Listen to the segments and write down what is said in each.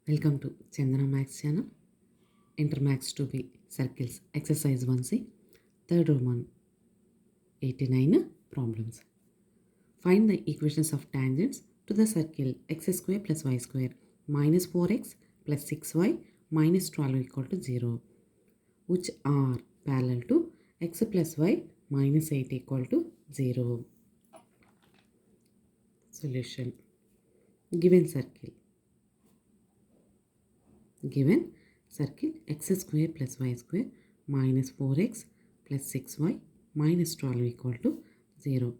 Welcome to Chandana Max channel. Enter Max to be circles. Exercise 1C. Third Roman 89 problems. Find the equations of tangents to the circle x square plus y square minus 4x plus 6y minus 12 equal to 0, which are parallel to x plus y minus 8 equal to 0. Solution. Given circle x square plus y square minus 4x plus 6y minus 12 equal to 0.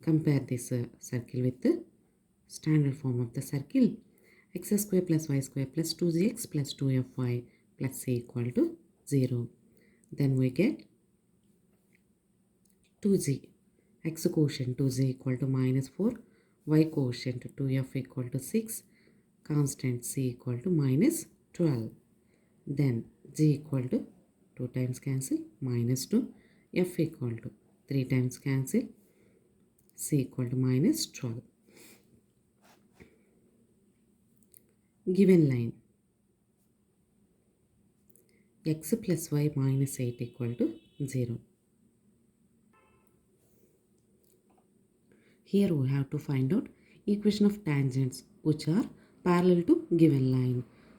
Compare this circle with the standard form of the circle x square plus y square plus 2gx plus 2fy plus c equal to 0. Then we get 2g, x quotient 2g equal to minus 4, y quotient 2f equal to 6, constant c equal to minus 12. Then g equal to 2 times cancel, minus 2, f equal to 3 times cancel, c equal to minus 12. Given line x plus y minus 8 equal to 0. Here we have to find out equation of tangents which are parallel to given line.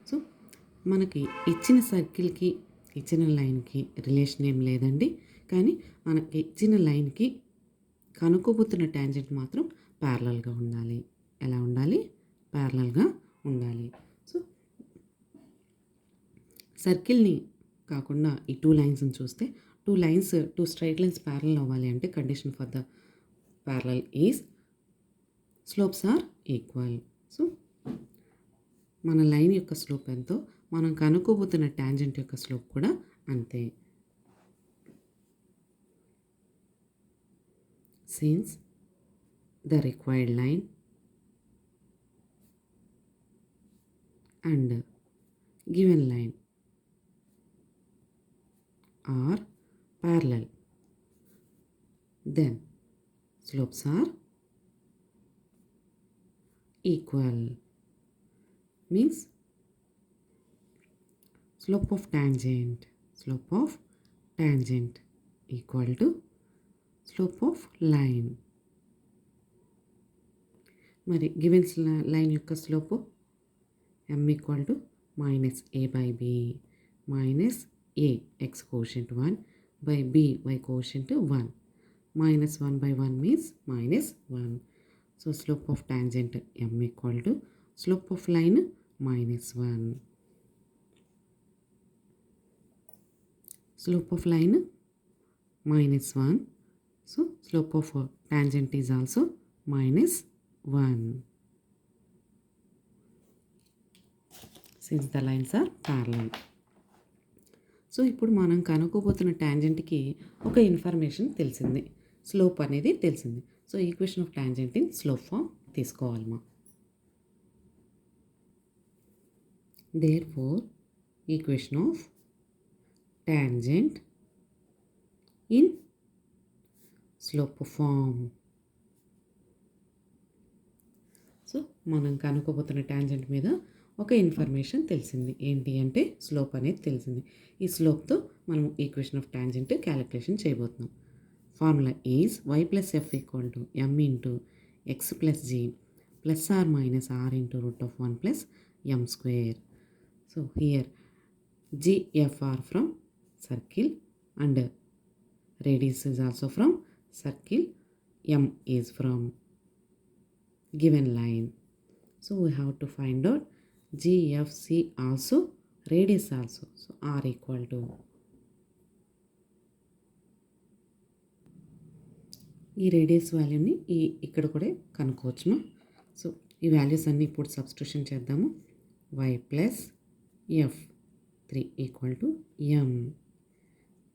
So మనకి ఇచ్చిన సర్కిల్కి ఇచ్చిన లైన్కి relation ఏం లేదండి, కానీ మనకి ఇచ్చిన లైన్కి కనుక్కోబోతున్న ట్యాంజెంట్ మాత్రం ప్యారలల్గా ఉండాలి. ఎలా ఉండాలి? ప్యారలల్గా ఉండాలి. సో సర్కిల్ని కాకుండా ఈ టూ లైన్స్ని చూస్తే టూ స్ట్రైట్ లైన్స్ ప్యారలల్ అవ్వాలి అంటే condition for the parallel is slopes are equal. So మన లైన్ యొక్క స్లోప్ ఎంతో మనం కనుక్కోబోతున్న ట్యాంజెంట్ యొక్క స్లోప్ కూడా అంతే. Since the required line and given line are parallel, then slopes are equal. Means slope of tangent equal to slope of line. మరి given line యొక్క slope m equal to minus a by b minus a x quotient 1 by b y quotient 1. Minus 1 by 1 means minus 1. So slope of tangent m equal to slope of line minus 1. Slope of line minus 1. So slope of tangent is also minus 1. Since the lines are parallel. So ఇప్పుడు మనం కనుక్కోబోతున్న ట్యాంజెంట్కి ఒక information తెలిసింది, slope అనేది తెలిసింది. So equation of tangent in slope form తీసుకోవాలమ్మా. Therefore equation of tangent in slope form. So మనం కనుక్కోబోతున్న tangent మీద ఒక ఇన్ఫర్మేషన్ తెలిసింది. ఏంటి అంటే స్లోప్ అనేది తెలిసింది. ఈ స్లోప్తో మనం ఈక్వేషన్ ఆఫ్ ట్యాంజెంట్ క్యాలిక్యులేషన్ చేయబోతున్నాం. Formula is y plus f equal to m into x plus g plus r minus r into root of 1 plus m square. So here gf are from circle and radius is also from circle, m is from given line. So we have to find out GFC also, radius also. So r equal to, ఈ radius వాల్యూని ఇక్కడ కూడా కనుక్కోవచ్చును. So ఈ values అన్నీ ఇప్పుడు substitution చేద్దాము. y plus f 3 equal to m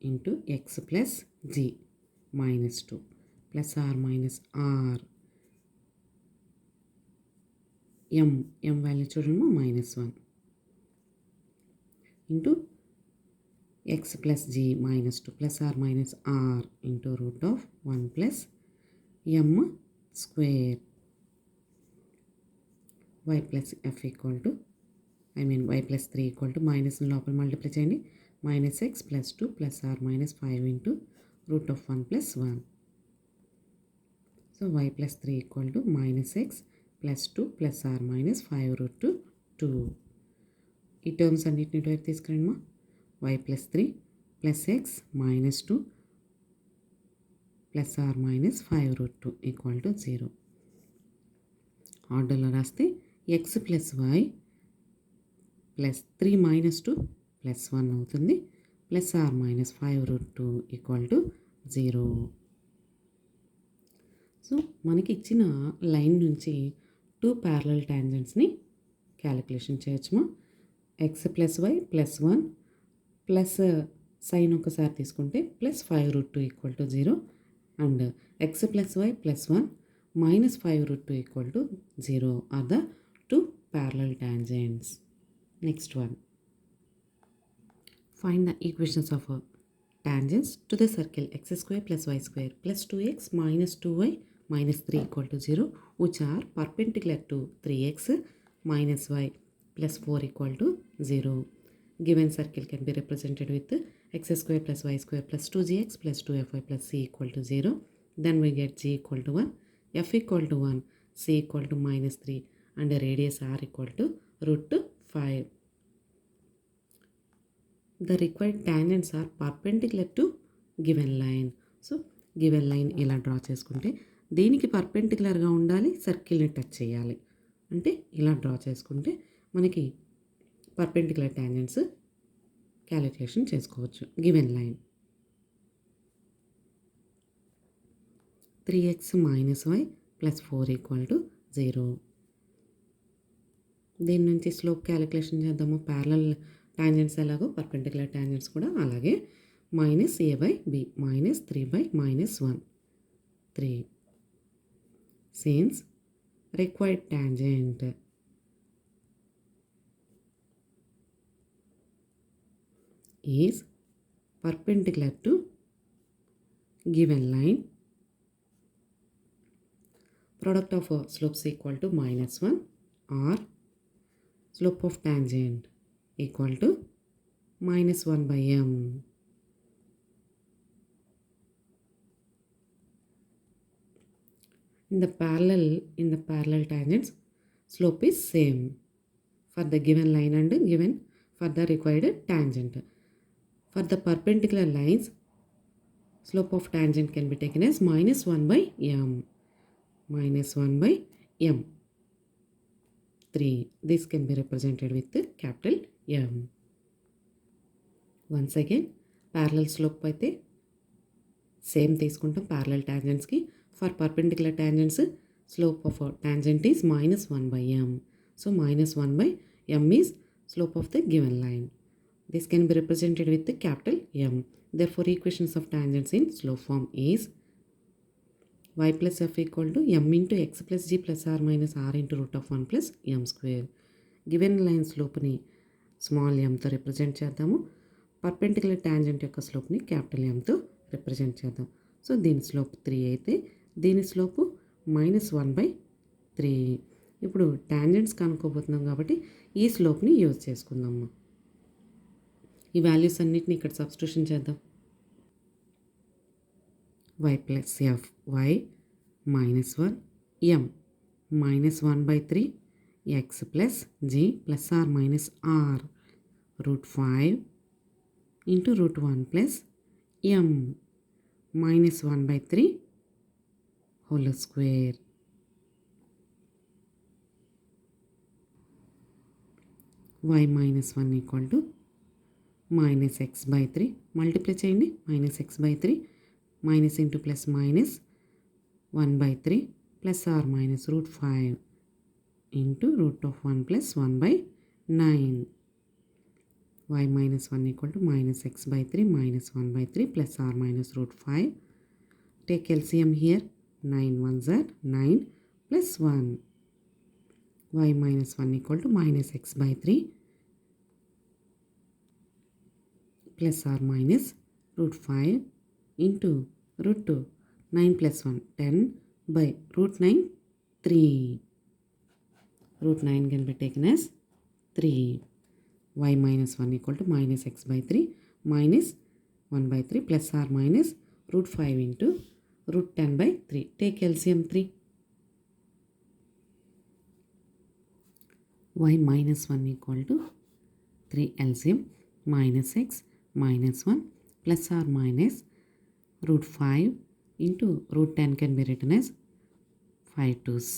into x plus g minus 2 plus r minus r, m value చూడము minus 1 into x plus g minus 2 plus r minus r into root of 1 plus m square. y plus f equal to I mean y plus 3 equal to minus లోపల multiply చేయండి. minus x plus 2 plus r minus 5 into root of 1 plus 1. So y plus 3 equal to minus x plus 2 plus r minus 5 root to 2. ఈ terms అన్నిటిని ఇటువైపు తీసుకురండి మా. y plus 3 plus x minus 2 plus r minus 5 root 2 equal to 0. ఆర్డర్లో రాస్తే x plus y plus 3 minus 2 plus 1 అవుతుంది. plus r minus 5 root 2 equal to 0. So మనకి ఇచ్చిన లైన్ నుంచి 2 ప్యారలల్ టాంజెంట్స్ని క్యాలిక్యులేషన్ చేయొచ్చుమా. X plus y plus 1 plus sign ఒకసారి తీసుకుంటే plus 5 root 2 equal to 0 and x plus y plus 1 minus 5 root 2 equal to 0 are the 2 parallel tangents. Next one. Find the equations of tangents to the circle x square plus y square plus 2x minus 2y minus 3 equal to 0 which are perpendicular to 3x minus y plus 4 equal to 0. Given circle can be represented with x square plus y square plus 2gx plus 2fy plus c equal to 0. Then we get g equal to 1, f equal to 1, c equal to minus 3 and the radius r equal to root 5. The required tangents are perpendicular to given line. So given line ఇలా draw చేసుకుంటే దీనికి పర్పెండిక్యులర్గా ఉండాలి, సర్కిల్ని touch చేయాలి. అంటే ఇలా draw చేసుకుంటే మనకి perpendicular tangents calculation చేసుకోవచ్చు. Given line 3x minus y plus 4 equal to 0. దీని నుంచి స్లోప్ క్యాలిక్యులేషన్ చేద్దాము. ప్యారలల్ టాంజెంట్స్ ఎలాగో పర్పెండిక్యులర్ టాంజెంట్స్ కూడా అలాగే. Minus a by b minus 3 by minus 1 3. Since required tangent is perpendicular to given line, product of slopes equal to minus 1 or slope of tangent equal to minus 1 by m. In the parallel tangents, slope is same for the given line and given for the required tangent. For the perpendicular lines, slope of tangent can be taken as minus 1 by m. Minus 1 by m. 3. This can be represented with the capital M. Once again, parallel slope అయితే same తీసుకుంటాం parallel tangentsకి. For perpendicular tangents, slope of a tangent is minus 1 by m. So minus 1 by m is slope of the given line. This can be represented with the capital M. Therefore, equations of tangents in slope form is y plus f equal to m into x plus g plus r minus r into root of 1 plus m square. Given line slopeని small mతో represent చేద్దాము. Perpendicular tangent యొక్క స్లోప్ని capital mతో represent చేద్దాం. So దీని slope 3 అయితే దీని స్లోపు minus 1 by 3. ఇప్పుడు టాంజెంట్స్ కనుక్కోబోతున్నాం కాబట్టి ఈ స్లోప్ని యూజ్ చేసుకుందాము. ఈ వాల్యూస్ అన్నిటిని ఇక్కడ సబ్స్టిట్యూషన్ చేద్దాం. y plus f y minus 1 m minus 1 by 3 x plus g plus r minus r root 5 into root 1 plus m minus 1 by 3 whole square. y minus 1 equal to minus x by 3 multiply చేయండి. minus x by 3 minus into plus minus 1 by 3 plus r minus root 5 into root of 1 plus 1 by 9. Y minus 1 equal to minus x by 3 minus 1 by 3 plus r minus root 5. Take LCM here. 9 ones are 9 plus 1. Y minus 1 equal to minus x by 3 plus r minus root 5 into root 2. 9 plus 1 10 by root 9 3. Root 9 can be taken as 3. Y minus 1 equal to minus x by 3 minus 1 by 3 plus or minus root 5 into root 10 by 3. Take LCM 3. Y minus 1 equal to 3 LCM minus x minus 1 plus or minus root 5 into root 10 can be written as 5 twos.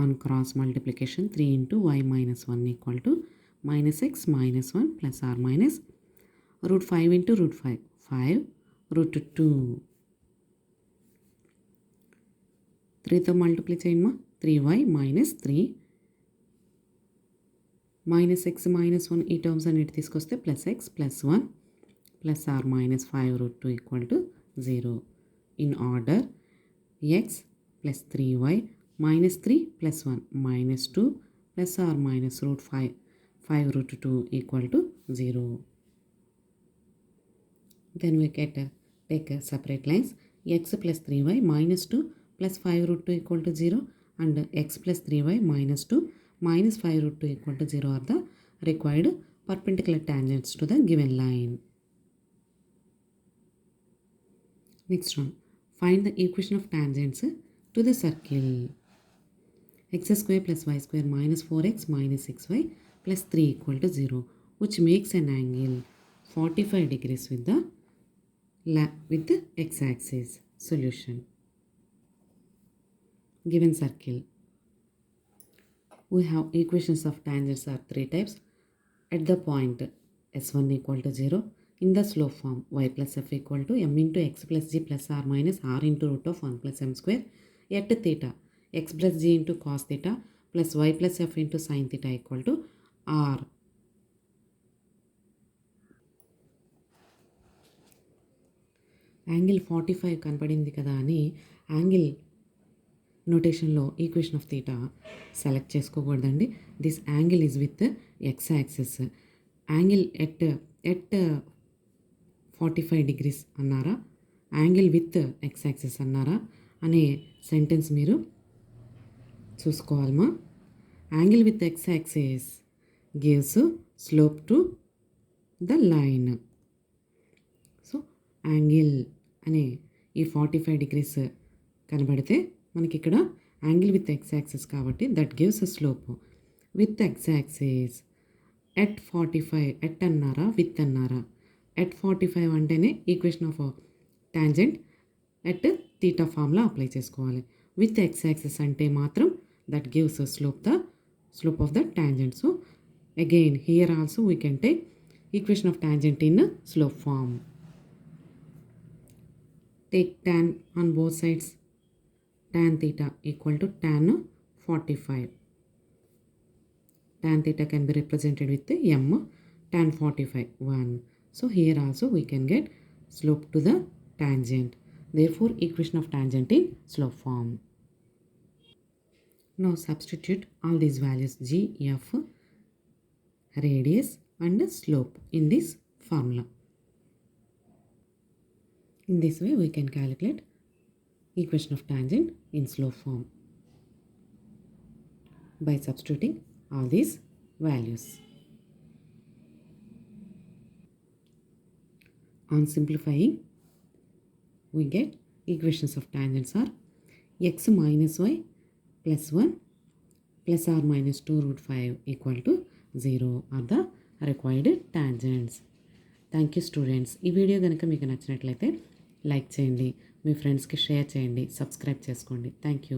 On cross multiplication 3 into y minus 1 equal to minus x minus 1 plus or minus root 5 into root 5, 5 root 2. 3తో multiply చేయమ్మా 3y minus 3 minus x minus 1 ఈ terms అన్నిటి తీసుకొస్తే plus x plus 1 plus or minus 5 root 2 equal to 0. In order x plus 3y minus 3 plus 1 minus 2 plus or minus root 5 root 2 equal to 0. Then we get take separate lines x plus 3y minus 2 plus 5 root 2 equal to 0 and x plus 3y minus 2 minus 5 root 2 equal to 0 are the required perpendicular tangents to the given line. Next one, find the equation of tangents to the circle. X square plus y square minus 4x minus 6y plus 3 equal to 0, which makes an angle 45 degrees with the x-axis. Solution. Given circle, we have equations of tangents are 3 types. At the point s1 equal to 0, in the slope form y plus f equal to m into x plus g plus r minus r into root of 1 plus m square. At theta, x plus g into cos theta plus y plus f into sin theta equal to r. Angle 45 కనపడింది కదా అని angle నోటేషన్లో equation of theta select చేసుకోకూడదండి. This angle is with x axis. Angle at 45 degrees అన్నారా, angle with x axis అన్నారా అనే sentence మీరు చూసుకోవాలమ్మా. Angle with x axis gives slope to the line. So angle అనే ఈ 45 డిగ్రీస్ కనబడితే మనకి ఇక్కడ యాంగిల్ విత్ ఎక్స్ యాక్సిస్ కాబట్టి that gives a slope with x axis at 45. At అన్నారా విత్ అన్నారా? ఎట్ 45 అంటేనే equation of tangent at theta formula apply చేసుకోవాలి. విత్ ఎక్స్ యాక్సిస్ అంటే మాత్రం that gives slope of the tangent. So again here also we can take equation of tangent in slope form. Take tan on both sides. Tan theta equal to tan 45. Tan theta can be represented with m. Tan 45 1. So here also we can get slope to the tangent. Therefore equation of tangent in slope form. Now substitute all these values g, f, radius and slope in this formula. In this way we can calculate equation of tangent in slope form by substituting all these values. On simplifying, we get equations of tangents are x minus y plus 1 plus or minus 2 root 5 equal to 0 are the required tangents. Thank you students. ఈ video కనుక మీకు నచ్చినట్లయితే like చేయండి, మీ ఫ్రెండ్స్కి share చేయండి, subscribe చేసుకోండి. Thank you.